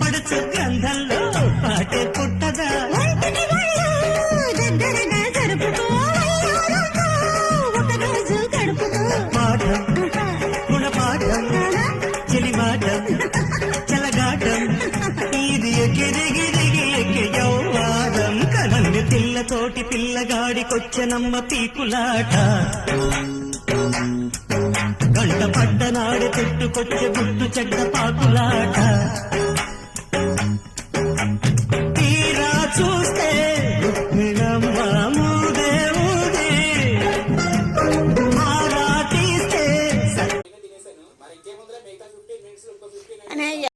పడుచు గ్రంథంలో పాటే పుట్టదా పాఠం గుణపాఠం చెలిమాటం చెలగాటం ఇది ఎగిరిగిరిగి ఎక్కి యౌవాదం కనంది పిల్లతోటి పిల్లగాడికొచ్చనమ్మ పీకులాట గంట పడ్డనాడు చెట్టుకొచ్చే గుట్టు చెడ్డ పాకులాట